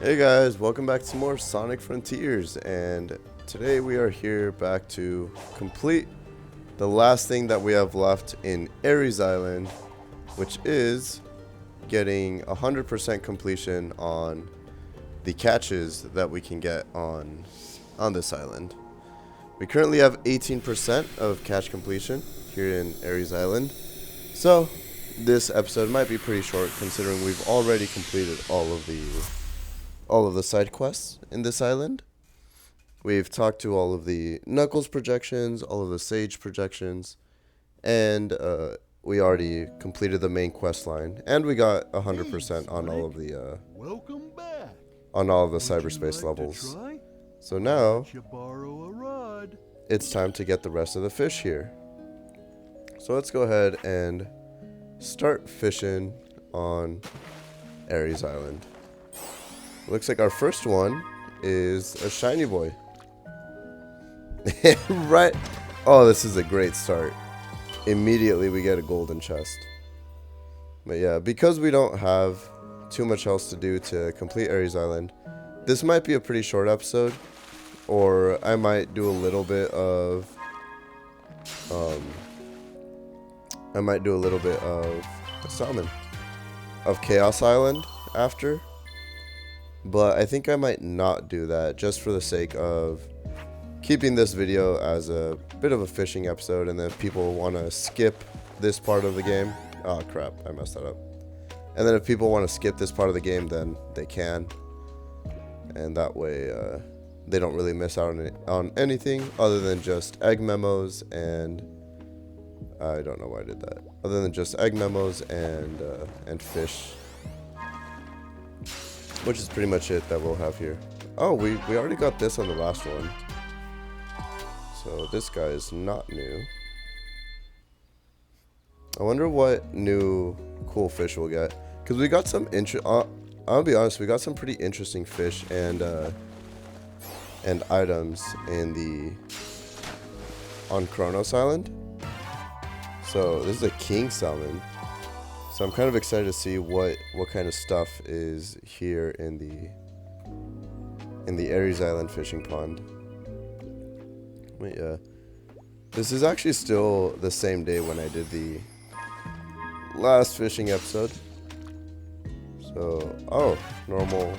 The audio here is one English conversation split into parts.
Hey guys, welcome back to more Sonic Frontiers, and today we are here back to complete the last thing that we have left in ARES Island, which is getting 100% completion on the catches that we can get on this island. We currently have 18% of catch completion here in ARES Island, so this episode might be pretty short considering we've already completed all of the side quests in this island. We've talked to all of the Knuckles projections, all of the Sage projections, and we already completed the main quest line, and we got 100% on all of the Welcome back. on all of the Would you cyberspace like to levels. try? So now Let you borrow a rod. it's time to get the rest of the fish here. So let's go ahead and start fishing on ARES Island. Looks like our first one is a shiny boy. Right. Oh, this is a great start. Immediately we get a golden chest. But yeah, because we don't have too much else to do to complete Ares Island, this might be a pretty short episode. Or I might do a little bit of salmon of Chaos Island after. But I think I might not do that just for the sake of keeping this video as a bit of a fishing episode, and then if people want to skip this part of the game, oh crap, I messed that up. And then if people want to skip this part of the game, then they can, and that way they don't really miss out on anything other than just egg memos, and I don't know why I did that. Other than just egg memos and fish. Which is pretty much it that we'll have here. Oh, we already got this on the last one. So this guy is not new. I wonder what new cool fish we'll get. Because we got some I'll be honest, we got some pretty interesting fish and items on Kronos Island. So this is a king salmon. So I'm kind of excited to see what kind of stuff is here in the Ares Island fishing pond. But yeah, this is actually still the same day when I did the last fishing episode. So normal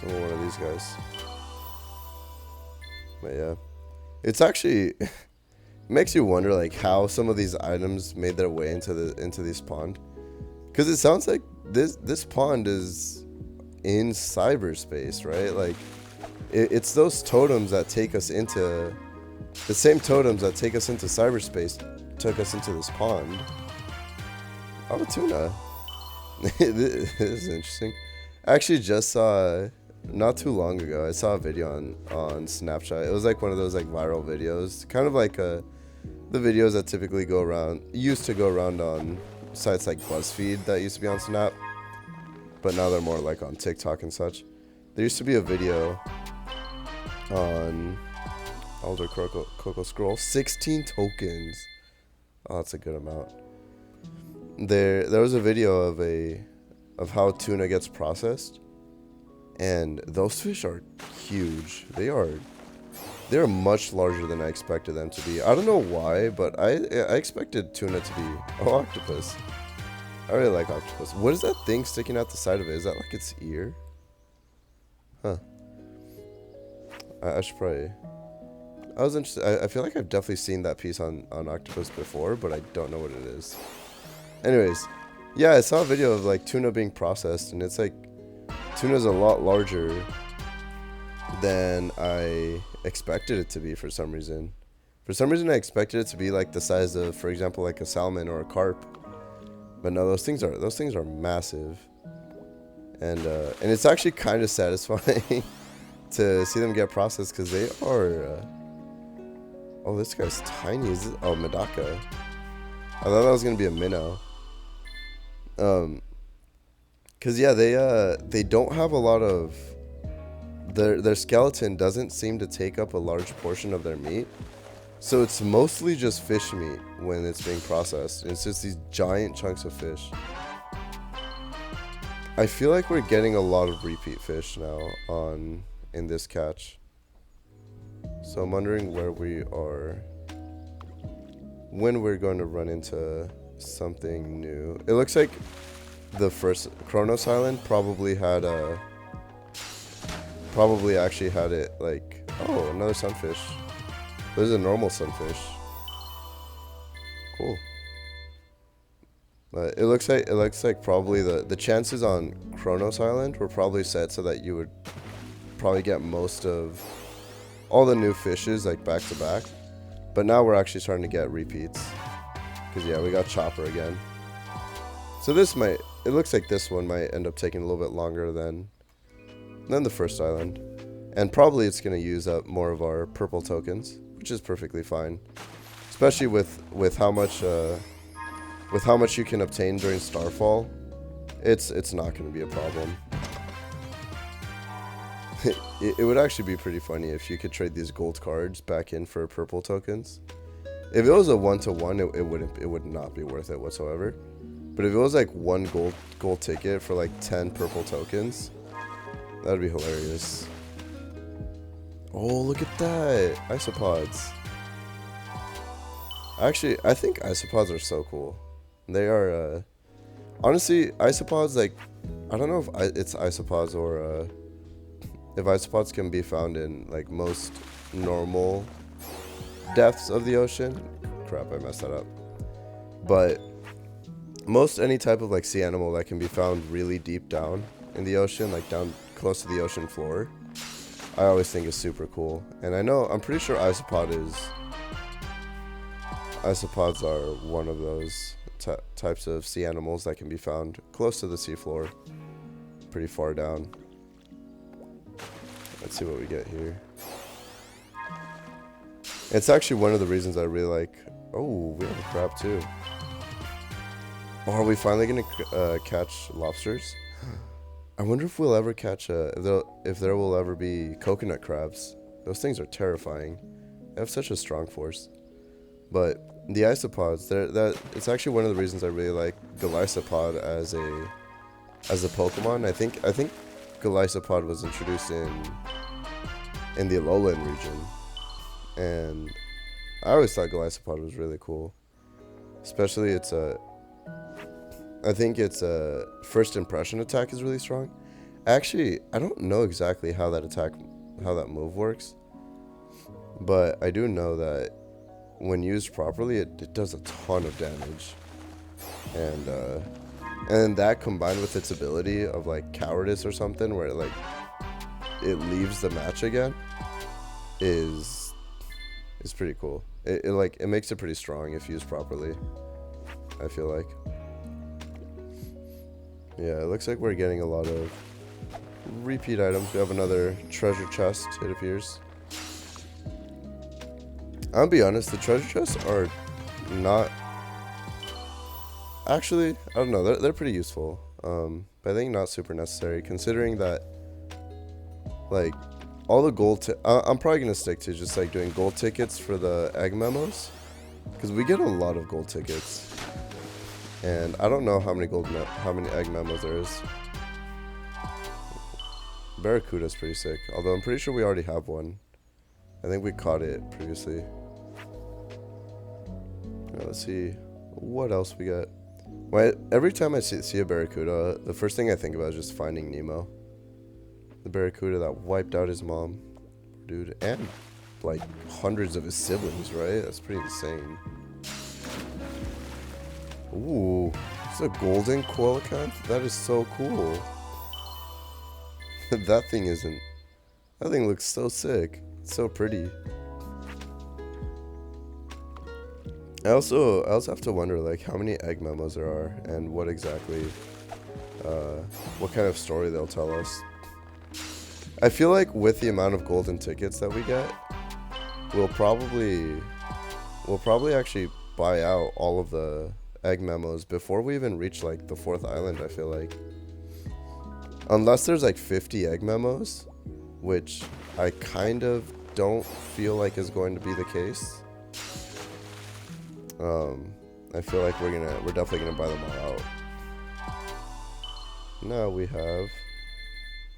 one of these guys. But yeah, it's actually makes you wonder like how some of these items made their way into this pond. Because it sounds like this pond is in cyberspace, right? Like, it's those totems that take us into... The same totems that take us into cyberspace took us into this pond. Oh, a tuna. This is interesting. I actually just saw... Not too long ago, I saw a video on Snapchat. It was like one of those like viral videos. Kind of like the videos that typically used to go around on sites like BuzzFeed that used to be on Snap, but now they're more like on TikTok and such. There used to be a video on Elder Coco Scroll, 16 tokens. Oh, that's a good amount. There was a video of how tuna gets processed, and those fish are huge. They're much larger than I expected them to be. I don't know why, but I expected tuna to be... Oh, octopus. I really like octopus. What is that thing sticking out the side of it? Is that like its ear? Huh. I should probably... I was interested. I feel like I've definitely seen that piece on octopus before, but I don't know what it is. Anyways, yeah, I saw a video of like tuna being processed, and it's like... Tuna's a lot larger than I expected it to be for some reason. For some reason I expected it to be like the size of, for example, like a salmon or a carp. But no, those things are massive. And it's actually kind of satisfying to see them get processed, because they are oh, this guy's tiny. Is it? Oh, Medaka. I thought that was gonna be a minnow. Cause yeah, they don't have a lot of... Their skeleton doesn't seem to take up a large portion of their meat. So it's mostly just fish meat when it's being processed. It's just these giant chunks of fish. I feel like we're getting a lot of repeat fish now in this catch. So I'm wondering where we are, when we're going to run into something new. It looks like the first Kronos Island probably actually had it like, oh, another sunfish. There's a normal sunfish. Cool. But it looks like probably the chances on Kronos Island were probably set so that you would probably get most of all the new fishes like back to back. But now we're actually starting to get repeats. Cause yeah, we got Chopper again. So it looks like this one might end up taking a little bit longer than the first island. And probably it's gonna use up more of our purple tokens, which is perfectly fine. Especially with how much you can obtain during Starfall, it's not going to be a problem. It would actually be pretty funny if you could trade these gold cards back in for purple tokens. If it was a 1-to-1, it would not be worth it whatsoever. But if it was like one gold ticket for like 10 purple tokens, that'd be hilarious. Oh, look at that, isopods. Actually, I think isopods are so cool. They are, honestly, isopods, like, I don't know if it's isopods or, if isopods can be found in, like, most normal depths of the ocean. Crap, I messed that up. But most any type of, like, sea animal that can be found really deep down in the ocean, like, down close to the ocean floor, I always think is super cool. And I'm pretty sure isopods are one of those types of sea animals that can be found close to the seafloor, pretty far down. Let's see what we get here. It's actually one of the reasons I really like. Oh, we have a crab too. Oh, are we finally gonna catch lobsters? I wonder if we'll ever catch if there will ever be coconut crabs. Those things are terrifying. They have such a strong force. But the isopods, it's actually one of the reasons I really like Golisopod as a Pokemon. I think Golisopod was introduced in the Alolan region, and I always thought Golisopod was really cool. Especially I think its first impression attack is really strong. Actually, I don't know exactly how that move works, but I do know that when used properly, it does a ton of damage, and that combined with its ability of like cowardice or something, where it leaves the match again, is pretty cool. It makes it pretty strong if used properly, I feel like. Yeah, it looks like we're getting a lot of repeat items. We have another treasure chest, it appears. I'll be honest, the treasure chests are not... Actually, I don't know, they're pretty useful. But I think not super necessary, considering that, like, all the gold... I'm probably going to stick to just, like, doing gold tickets for the egg memos. Because we get a lot of gold tickets. And I don't know how many egg memos there is. Barracuda's pretty sick, although I'm pretty sure we already have one. I think we caught it previously. Now, let's see what else we got. Well, every time I see a Barracuda, the first thing I think about is just finding Nemo. The Barracuda that wiped out his mom, dude, and like hundreds of his siblings, right? That's pretty insane. Ooh, it's a golden coelacanth? That is so cool. That thing looks so sick. It's so pretty. I also have to wonder, like, how many egg memos there are and what exactly, what kind of story they'll tell us. I feel like with the amount of golden tickets that we get, we'll probably actually buy out all of the egg memos before we even reach, like, the 4th island, I feel like. Unless there's, like, 50 egg memos, which I kind of don't feel like is going to be the case. I feel like we're definitely gonna buy them all out. Now we have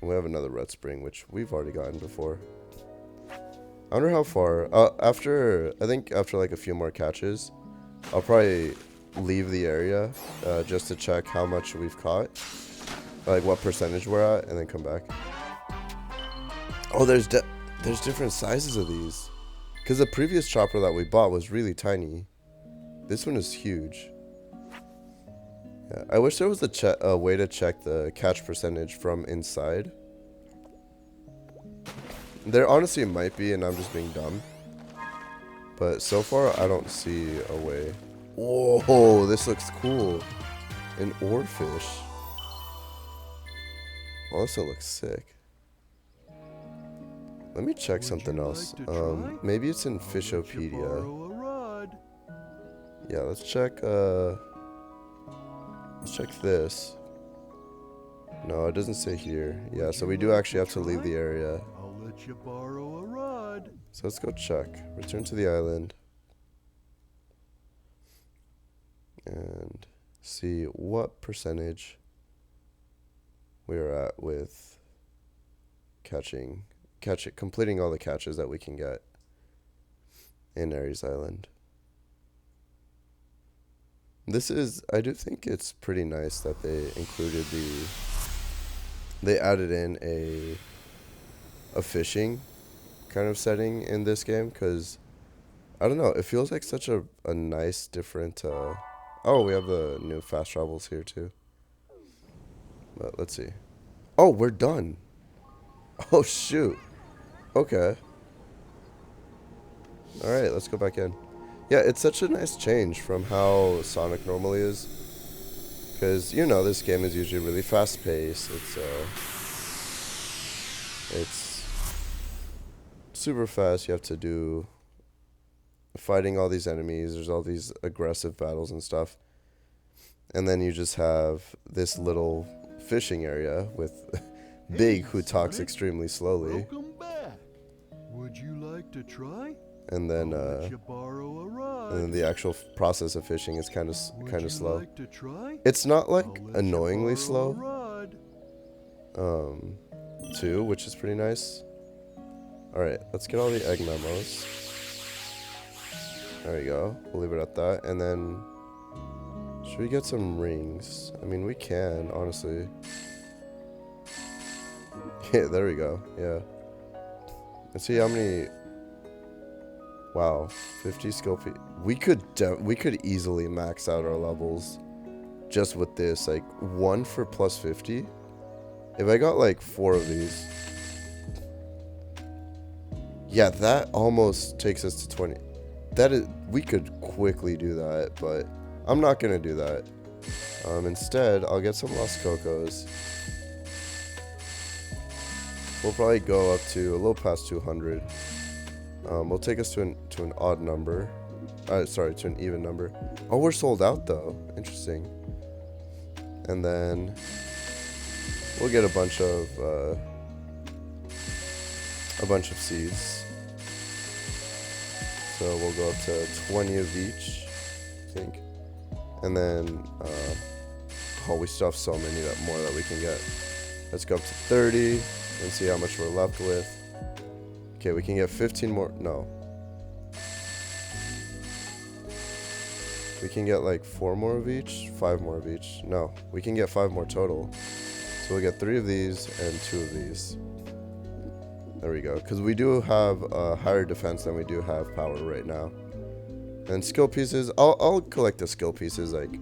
another red spring, which we've already gotten before. I wonder how far. I think after like a few more catches, I'll probably leave the area just to check how much we've caught, like what percentage we're at, and then come back. Oh, there's different sizes of these, because the previous chopper that we bought was really tiny. This one is huge. Yeah, I wish there was a way to check the catch percentage from inside. There honestly might be, and I'm just being dumb. But so far, I don't see a way. Whoa, this looks cool. An oarfish. Oh, this looks sick. Let me check something else. Maybe it's in Fishopedia. Yeah, let's check this. No, it doesn't say here. Yeah, so we do actually have to leave the area. I'll let you borrow a rod. So let's go check. Return to the island. And see what percentage we're at with completing all the catches that we can get in ARES Island. I do think it's pretty nice that they added in a fishing kind of setting in this game, because I don't know, it feels like such a nice different oh, we have the new fast travels here too. But let's see. Oh, we're done. Oh shoot. Okay. Alright, let's go back in. Yeah, it's such a nice change from how Sonic normally is. Because, you know, this game is usually really fast paced. It's super fast. You have to do fighting all these enemies. There's all these aggressive battles and stuff. And then you just have this little fishing area with Big, who talks extremely slowly. Welcome back. Would you like to try? And then I'll let you borrow a rod. and then the actual process of fishing is kind of slow. Like to try? It's not like I'll let annoyingly you borrow a slow, rod. too, which is pretty nice. All right, let's get all the egg memos. There we go. We'll leave it at that. And then, should we get some rings? I mean, we can, honestly. Yeah, there we go. Yeah. Let's see how many. Wow, 50 skill feet. We could easily max out our levels just with this. Like, 1 for plus 50. If I got like 4 of these. Yeah, that almost takes us to 20. We could quickly do that, but I'm not gonna do that. Instead, I'll get some Los Cocos. We'll probably go up to a little past 200. We'll take us to an odd number. Sorry, to an even number. Oh, we're sold out though. Interesting. And then we'll get a bunch of seeds. So we'll go up to 20 of each, I think. And then, we still have so many more that we can get. Let's go up to 30 and see how much we're left with. Okay, we can get 15 more. No. We can get like 4 more of each, 5 more of each. No, we can get 5 more total. So we'll get 3 of these and 2 of these. There we go. Because we do have higher defense than we do have power right now. And skill pieces, I'll collect the skill pieces like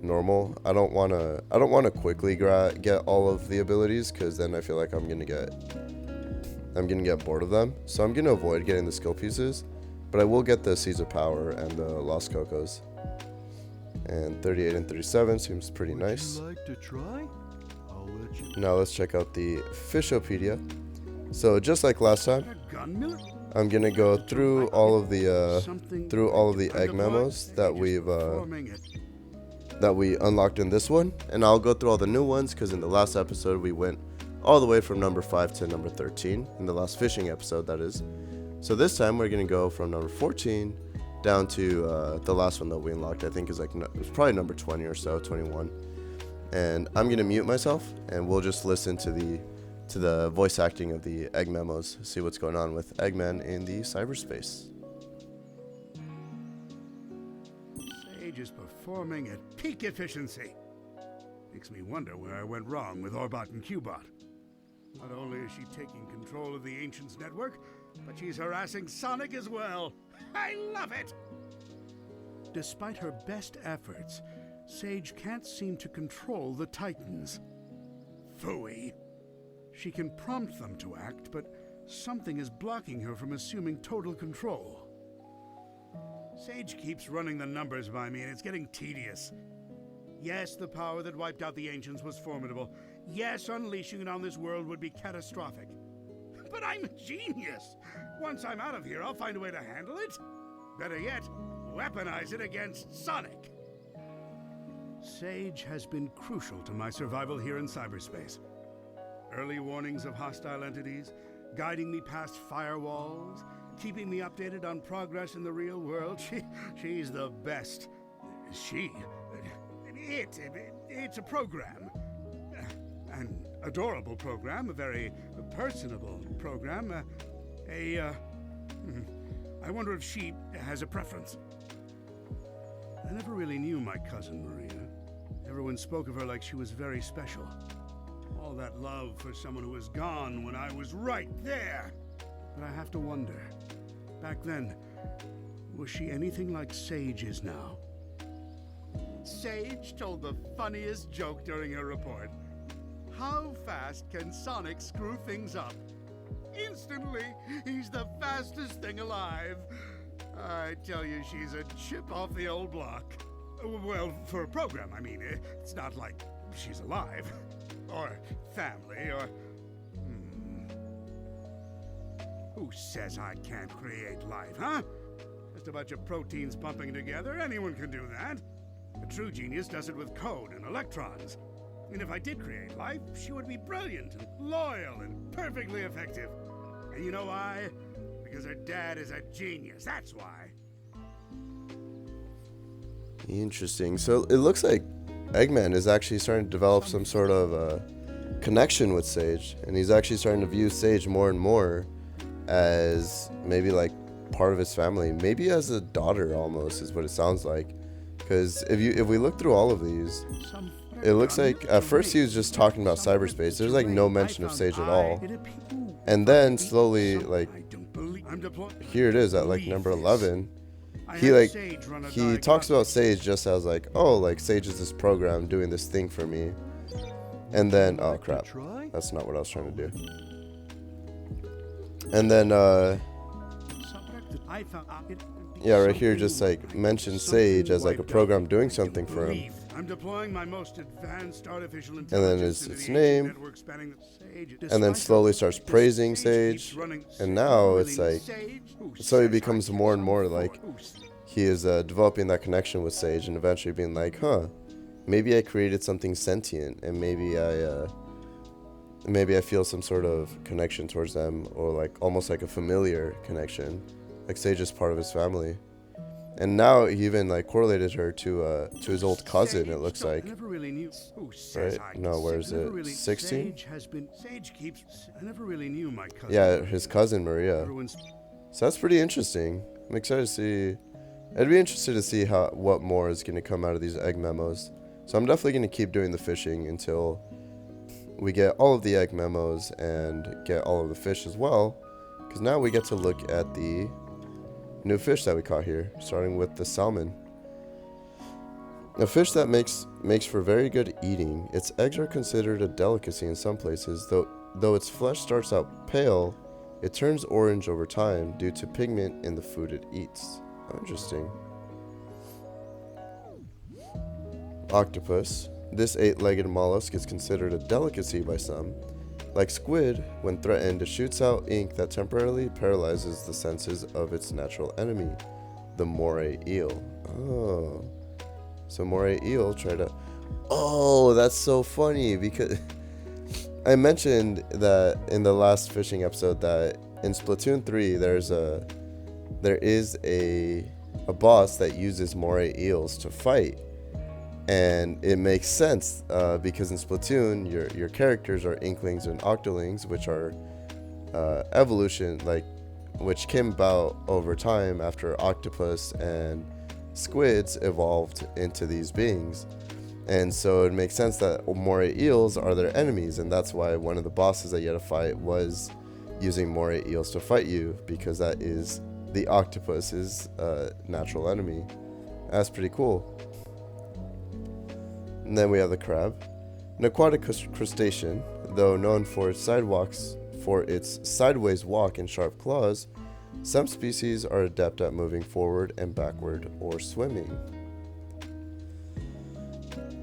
normal. I don't wanna quickly get all of the abilities, because then I feel like I'm gonna get bored of them. So I'm gonna avoid getting the skill pieces, but I will get the Seeds of Power and the Los Cocos. And 38 and 37 seems pretty nice. Would you like to try? I'll let you. Now let's check out the Fishopedia. So just like last time, I'm gonna go through all of the egg memos that we unlocked in this one, and I'll go through all the new ones, because in the last episode we went all the way from number 5 to number 13 in the last fishing episode, that is. So this time we're gonna go from number 14 down to the last one that we unlocked. I think is like, it was probably number 20 or so, 21. and I'm gonna mute myself, and we'll just listen to the voice acting of the egg memos, see what's going on with Eggman in the cyberspace. Sage is performing at peak efficiency. Makes me wonder where I went wrong with Orbot and Qbot. Not only is she taking control of the Ancients network, but she's harassing Sonic as well. I love it! Despite her best efforts, Sage can't seem to control the Titans. Phooey. She can prompt them to act, but something is blocking her from assuming total control. Sage keeps running the numbers by me, and it's getting tedious. Yes, the power that wiped out the Ancients was formidable. Yes, unleashing it on this world would be catastrophic. But I'm a genius! Once I'm out of here, I'll find a way to handle it. Better yet, weaponize it against Sonic. Sage has been crucial to my survival here in cyberspace. Early warnings of hostile entities, guiding me past firewalls, keeping me updated on progress in the real world. She's the best. It's a program. An adorable program, a very personable program. I wonder if she has a preference. I never really knew my cousin Maria. Everyone spoke of her like she was very special. All that love for someone who was gone when I was right there. But I have to wonder, back then, was she anything like Sage is now? Sage told the funniest joke during her report. How fast can Sonic screw things up? Instantly, he's the fastest thing alive. I tell you, she's a chip off the old block. Well, for a program, I mean. It's not like she's alive. Or family, or... Who says I can't create life, huh? Just a bunch of proteins pumping together, anyone can do that. A true genius does it with code and electrons. And if I did create life, she would be brilliant and loyal and perfectly effective. And you know why? Because her dad is a genius, that's why. Interesting. So it looks like Eggman is actually starting to develop some sort of connection with Sage, and he's actually starting to view Sage more and more as maybe like part of his family, maybe as a daughter almost, is what it sounds like. Because if we look through all of these, it looks like at first he was just talking about cyberspace. There's like no mention of Sage at all, and then slowly, like, here it is at like number 11. He talks about Sage just as like, oh, like Sage is this program doing this thing for me, and then, oh crap, that's not what I was trying to do. And then yeah, right here just like mentions Sage as like a program doing something for him. I'm deploying my most advanced artificial And then intelligence its name, and then slowly starts praising Sage, and now it's like, so he becomes more and more like he is developing that connection with Sage, and eventually being like, huh, maybe I created something sentient, and maybe I feel some sort of connection towards them, or like almost like a familiar connection, like Sage is part of his family. And now he even like correlated her to his old cousin, it looks like. Right? No, where is it? 16? Yeah, his cousin Maria. So that's pretty interesting. I'm excited to see. I'd be interested to see what more is going to come out of these egg memos. So I'm definitely going to keep doing the fishing until we get all of the egg memos and get all of the fish as well. Because now we get to look at the new fish that we caught here, starting with the salmon. A fish that makes for very good eating. Its eggs are considered a delicacy in some places, though its flesh starts out pale, it turns orange over time due to pigment in the food it eats. Oh, interesting. Octopus. This 8-legged mollusk is considered a delicacy by some. Like squid, when threatened, it shoots out ink that temporarily paralyzes the senses of its natural enemy, the moray eel. Oh. So moray eel try to... Oh, that's so funny, because I mentioned that in the last fishing episode that in Splatoon 3 there is a boss that uses moray eels to fight. And it makes sense because in Splatoon, your characters are Inklings and Octolings, which are evolution, like which came about over time after octopus and squids evolved into these beings. And so it makes sense that moray eels are their enemies, and that's why one of the bosses that you had to fight was using moray eels to fight you, because that is the octopus's natural enemy. That's pretty cool. And then we have the crab, an aquatic crustacean, though known for its sideways walk and sharp claws. Some species are adept at moving forward and backward or swimming.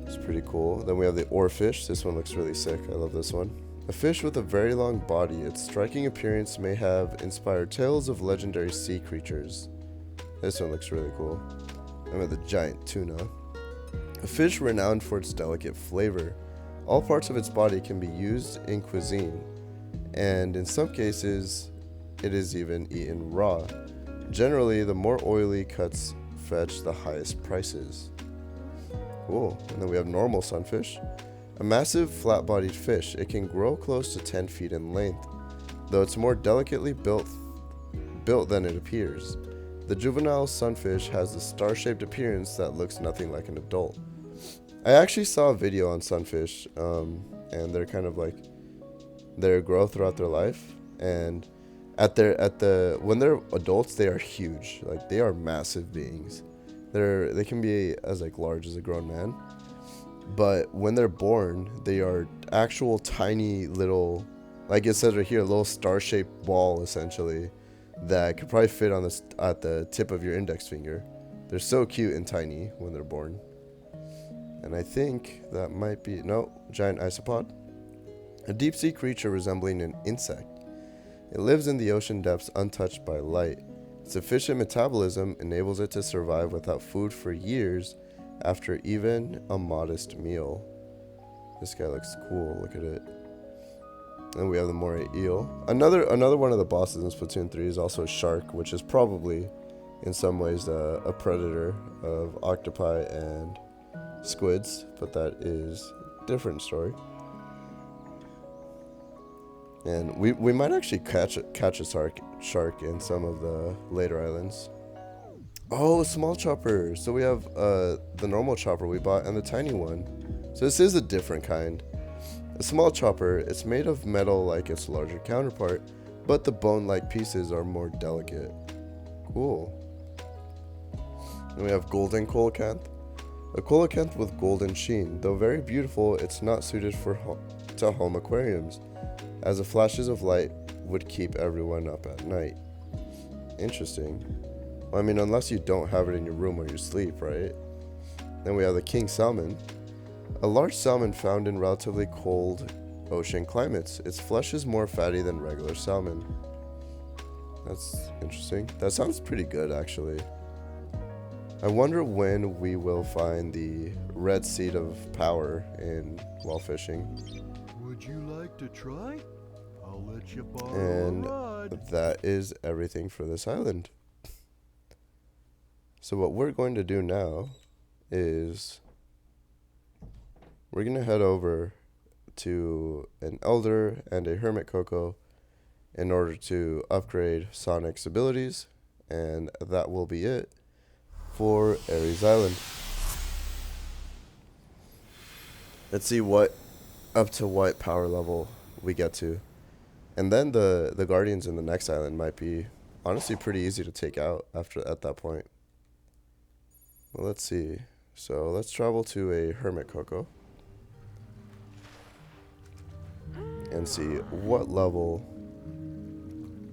It's pretty cool. Then we have the oarfish. This one looks really sick. I love this one. A fish with a very long body. Its striking appearance may have inspired tales of legendary sea creatures. This one looks really cool. And we have the giant tuna. A fish renowned for its delicate flavor. All parts of its body can be used in cuisine, and in some cases, it is even eaten raw. Generally, the more oily cuts fetch the highest prices. Cool. And then we have normal sunfish. A massive flat-bodied fish. It can grow close to 10 feet in length, though it's more delicately built than it appears. The juvenile sunfish has a star-shaped appearance that looks nothing like an adult. I actually saw a video on sunfish, and they're kind of like their growth throughout their life, and when they're adults, they are huge. Like, they are massive beings. They can be as like large as a grown man, but when they're born, they are actual tiny little, like it says right here, a little star-shaped ball essentially that could probably fit on at the tip of your index finger. They're so cute and tiny when they're born. And I think that might be giant isopod, a deep-sea creature resembling an insect. It lives in the ocean depths untouched by light. Its efficient metabolism enables it to survive without food for years after even a modest meal. This guy looks cool. Look at it. And we have the moray eel. Another one of the bosses in Splatoon 3 is also a shark, which is probably in some ways a predator of octopi and squids, but that is a different story. And we might actually catch a shark in some of the later islands. Oh, a small chopper. So we have the normal chopper we bought and the tiny one. So this is a different kind. A small chopper, it's made of metal like its larger counterpart, but the bone-like pieces are more delicate. Cool. Then we have golden coelacanth. A coelacanth with golden sheen. Though very beautiful, it's not suited to home aquariums, as the flashes of light would keep everyone up at night. Interesting. Well, I mean, unless you don't have it in your room when you sleep, right? Then we have the king salmon. A large salmon found in relatively cold ocean climates. Its flesh is more fatty than regular salmon. That's interesting. That sounds pretty good, actually. I wonder when we will find the red seed of power while fishing. Would you like to try? I'll let you borrow a rod. And that is everything for this island. So what we're going to do now is we're going to head over to an Elder and a Hermit Cocoa in order to upgrade Sonic's abilities, and that will be it for ARES Island. Let's see up to what power level we get to. And then the Guardians in the next island might be honestly pretty easy to take out at that point. Well, let's see. So let's travel to a Hermit Cocoa and see what level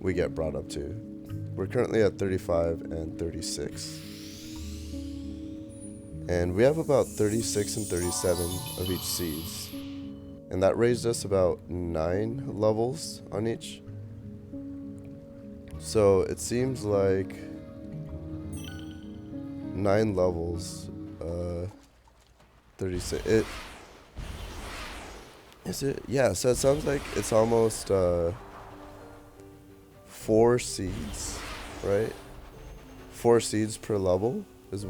we get brought up to. We're currently at 35 and 36. And we have about 36 and 37 of each seeds. And that raised us about 9 levels on each. So it seems like 9 levels, 36. Is it? Yeah, so it sounds like it's almost 4 seeds, right? 4 seeds per level is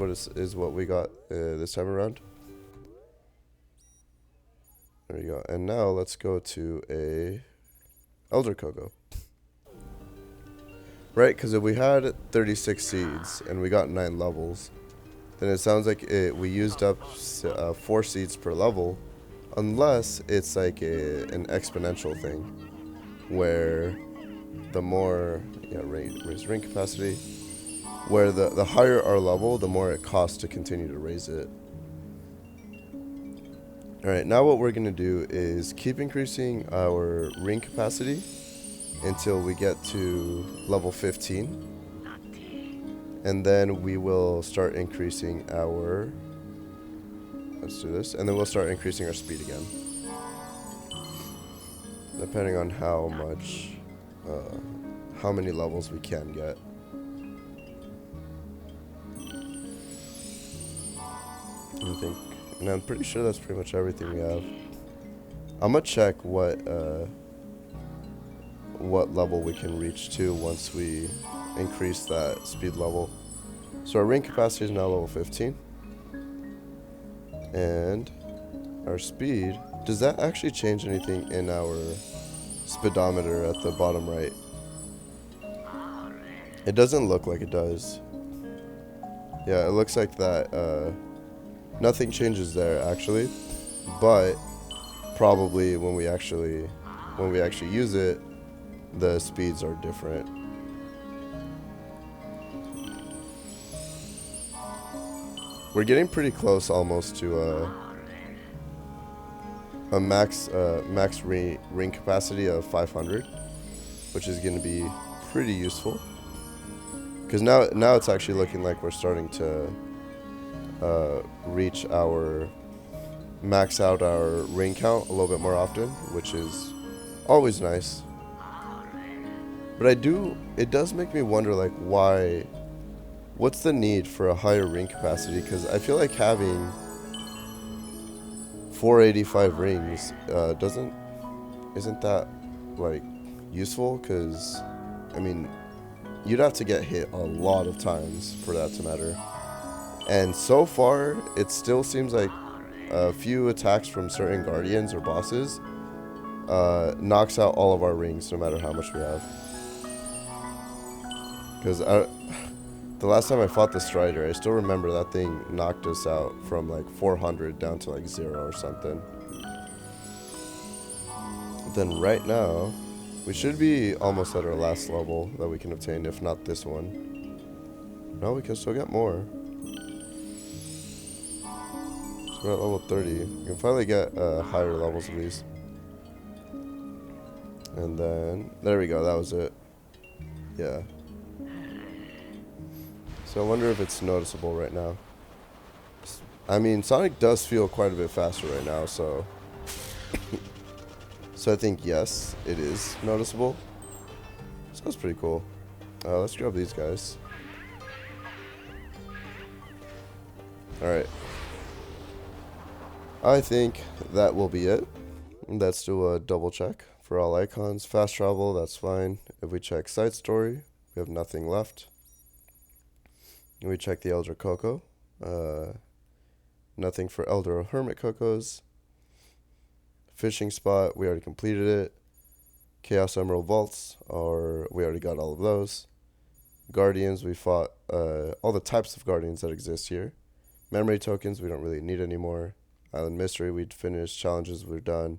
what we got this time around. There you go. And now let's go to a Elder Cocoa. Right, because if we had 36 seeds and we got 9 levels, then it sounds like we used up 4 seeds per level, unless it's like an exponential thing, where the more, raise ring capacity, where the higher our level, the more it costs to continue to raise it. Alright, now what we're going to do is keep increasing our ring capacity until we get to level 15. And then we will start increasing our... Let's do this. And then we'll start increasing our speed again. Depending on how much... how many levels we can get. I think... And I'm pretty sure that's pretty much everything we have. I'm gonna check what level we can reach to once we increase that speed level. So our ring capacity is now level 15. And our speed, does that actually change anything in our speedometer at the bottom right? It doesn't look like it does. Yeah, it looks like that, nothing changes there actually, but probably when we actually use it, the speeds are different. We're getting pretty close almost to a max ring capacity of 500, which is going to be pretty useful. Because now it's actually looking like we're starting to max out our ring count a little bit more often, which is always nice. But it does make me wonder, like, what's the need for a higher ring capacity? Because I feel like having 485 rings isn't that, like, useful? Because, I mean, you'd have to get hit a lot of times for that to matter. And so far, it still seems like a few attacks from certain guardians or bosses knocks out all of our rings, no matter how much we have. Because the last time I fought the Strider, I still remember that thing knocked us out from like 400 down to like 0 or something. Then right now, we should be almost at our last level that we can obtain, if not this one. No, we can still get more. So we're at level 30. We can finally get higher levels of these. And then, there we go, that was it. Yeah. So I wonder if it's noticeable right now. I mean, Sonic does feel quite a bit faster right now, so... So I think, yes, it is noticeable. So that's pretty cool. Let's grab these guys. Alright. I think that will be it. Let's do a double check for all icons. Fast travel, that's fine. If we check side story, we have nothing left. And we check the Elder Cocoa. Nothing for Elder or Hermit Cocos. Fishing spot, we already completed it. Chaos Emerald Vaults, we already got all of those. Guardians, we fought all the types of Guardians that exist here. Memory tokens, we don't really need anymore. Island Mystery, we'd finished. Challenges, we're done.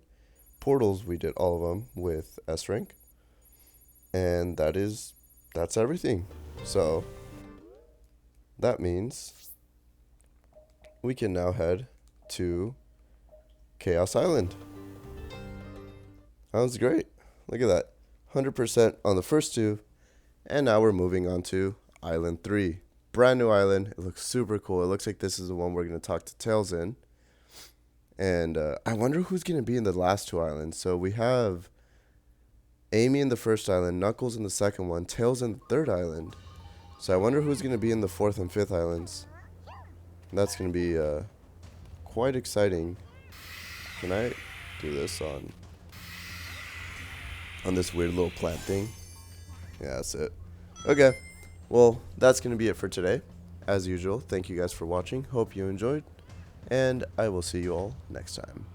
Portals, we did all of them with S rank. And that's everything. So, that means we can now head to Chaos Island. Sounds great. Look at that. 100% on the first two. And now we're moving on to Island 3. Brand new island. It looks super cool. It looks like this is the one we're going to talk to Tails in. And I wonder who's going to be in the last two islands. So we have Amy in the first island, Knuckles in the second one, Tails in the third island. So I wonder who's going to be in the fourth and fifth islands. And that's going to be quite exciting. Can I do this on this weird little plant thing? Yeah, that's it. Okay. Well, that's going to be it for today. As usual, thank you guys for watching. Hope you enjoyed. And I will see you all next time.